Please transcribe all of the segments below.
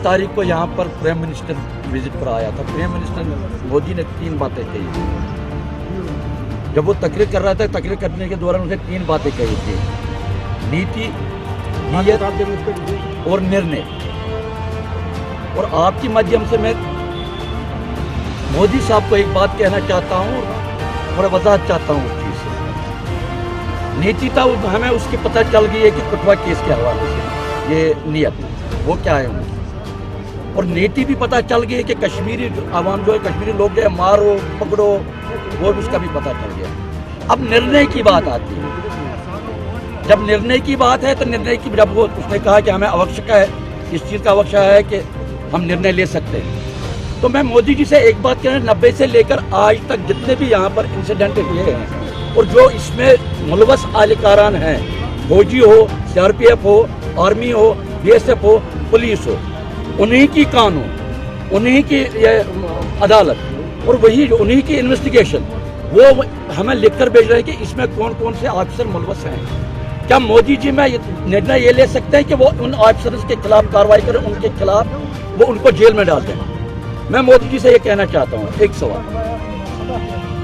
तारीख को यहाँ पर प्राइम मिनिस्टर विजिट पर आया था। प्राइम मिनिस्टर मोदी ने 3 बातें कही थी। जब वो तकरीर कर रहा था, तकरीर करने के दौरान उसने 3 बातें कही थी: नीति, नीयत और निर्णय। और आपके माध्यम से मैं मोदी साहब को एक बात कहना चाहता हूँ और वजाहत चाहता हूँ उस चीज़ से। नीति था हमें उसकी पता चल गई है कि कठुआ केस के हवाले से ये नीयत वो क्या है उनकी, और नीति भी पता चल गई है कि कश्मीरी आवाम जो है, कश्मीरी लोग जो है, मारो पकड़ो, वो उसका भी पता चल गया। अब निर्णय की बात आती है। जब निर्णय की बात है तो निर्णय की, जब वो उसने कहा कि हमें आवश्यक है, इस चीज़ का आवश्यक है कि हम निर्णय ले सकते हैं, तो मैं मोदी जी से एक बात कहना, 90 से लेकर आज तक जितने भी यहाँ पर इंसिडेंट हुए हैं और जो इसमें मुलवस आलिकारान हैं, फौजी हो, CRPF हो, आर्मी हो, BSF हो, पुलिस हो, उन्हीं की कानून, उन्हीं की अदालत और वही उन्हीं की इन्वेस्टिगेशन वो हमें लिखकर भेज रहे हैं कि इसमें कौन कौन से ऑफिसर मुलवस हैं। क्या मोदी जी में निर्णय ये ले सकते हैं कि वो उन ऑफिसर्स के खिलाफ कार्रवाई करें, उनके खिलाफ वो उनको जेल में डाल दें? मैं मोदी जी से ये कहना चाहता हूँ। एक सवाल।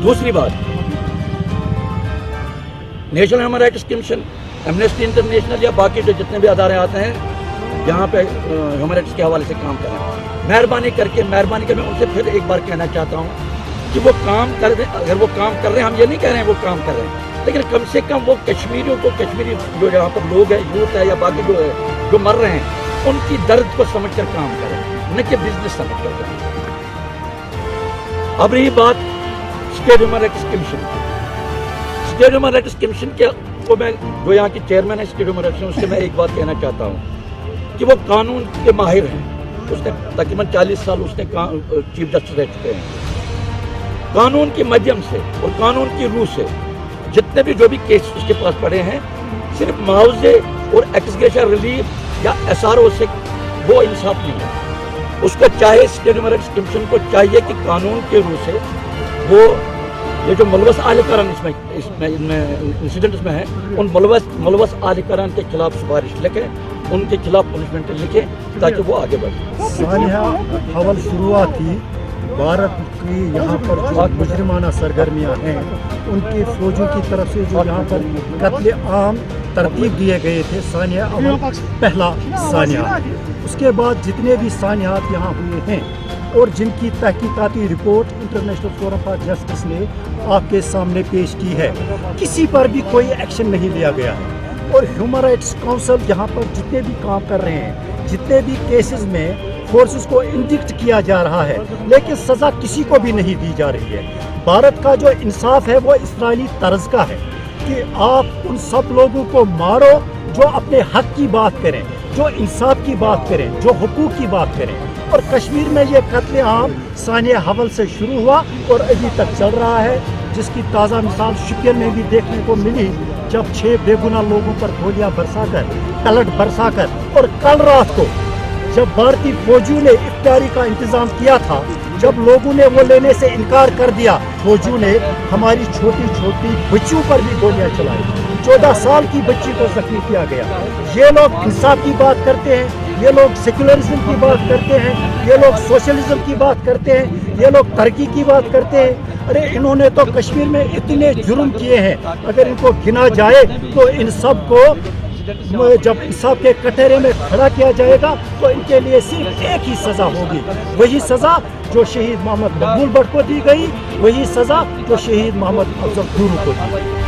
दूसरी बात, national human rights commission, amnesty international या बाकी जो जितने भी अदारे आते हैं यहाँ पे ह्यूमन राइट्स के हवाले से काम कर रहे हैं, मेहरबानी करके मैं उनसे फिर एक बार कहना चाहता हूँ कि वो काम कर रहे, अगर वो काम कर रहे हैं, हम ये नहीं कह रहे हैं वो काम कर रहे हैं, लेकिन कम से कम वो कश्मीरियों को, कश्मीरी जो यहाँ पर लोग हैं, यूथ है या बाकी जो है जो मर रहे हैं, उनकी दर्द को समझ कर काम करें, न कि बिजनेस समझ कर काम करें। अब रही बात स्टेट ह्यूमन राइट्स कमीशन की। स्टेट ह्यूमन राइट्स कमीशन के को मैं, जो यहाँ की चेयरमैन है स्टेट ह्यूमन राइट्स, उससे मैं एक बात कहना चाहता हूँ कि वो कानून के माहिर हैं। उसने तकरीबन 40 साल उसने चीफ जस्टिस रह चुके हैं। कानून के माध्यम से और कानून की रूह से जितने भी जो भी केस उसके पास पड़े हैं, सिर्फ मुआवजे और एक्सग्रेशन रिलीफ या SRO से वो इंसाफ नहीं है। उसको चाहे स्टेट ह्यूमन राइट्स कमीशन को चाहिए कि कानून के रूह से वो ये जो मुलवस आलिकारान इसमें इंसिडेंट्स में है, उन मुलवस आलिकारान के खिलाफ सिफारिश लिखें, उनके खिलाफ पनिशमेंट लिखें ताकि वो आगे बढ़े। सानिया हवल शुरुआत थी। भारत की यहाँ पर जो मुजरिमाना सरगर्मियाँ हैं, उनके फौजों की तरफ से जो यहाँ पर कत्ले आम तरतीब दिए गए थे, सानिया अवल पहला सानिया। उसके बाद जितने भी सानियात यहाँ हुए हैं और जिनकी तहकीकाती report international forum for justice ने आपके सामने पेश की है, किसी पर भी कोई एक्शन नहीं लिया गया है। और ह्यूमन राइट्स काउंसिल यहाँ पर जितने भी काम कर रहे हैं, जितने भी केसेस में फोर्सेस को इंडिक्ट किया जा रहा है, लेकिन सज़ा किसी को भी नहीं दी जा रही है। भारत का जो इंसाफ है वो इस्राइली तर्ज का है कि आप उन सब लोगों को मारो जो अपने हक की बात करें, जो इंसाफ की बात करें, जो हुकूक की बात करें। और कश्मीर में ये कत्ले आम सानिया हवल से शुरू हुआ और अभी तक चल रहा है, जिसकी ताज़ा मिसाल शोपियां में भी देखने को मिली, जब 6 बेगुनाह लोगों पर गोलियां बरसाकर, पलट बरसाकर, और कल रात को जब भारतीय फौजियों ने इफ्तारी का इंतजाम किया था, जब लोगों ने वो लेने से इनकार कर दिया, फौजियों ने हमारी छोटी छोटी बच्चियों पर भी गोलियां चलाई। 14 साल की बच्ची को जख्मी किया गया। ये लोग इंसाफ की बात करते हैं, ये लोग सेक्युलरिज्म की बात करते हैं, ये लोग सोशलिज्म की बात करते हैं, ये लोग तरक्की की बात करते हैं। अरे इन्होंने तो कश्मीर में इतने जुर्म किए हैं, अगर इनको गिना जाए तो इन सब को जब इंसाफ के कटहरे में खड़ा किया जाएगा तो इनके लिए सिर्फ एक ही सज़ा होगी, वही सज़ा जो शहीद मोहम्मद मकबूल भट्ट को दी गई, वही सज़ा जो शहीद मोहम्मद अफजल गुरु को दी गई।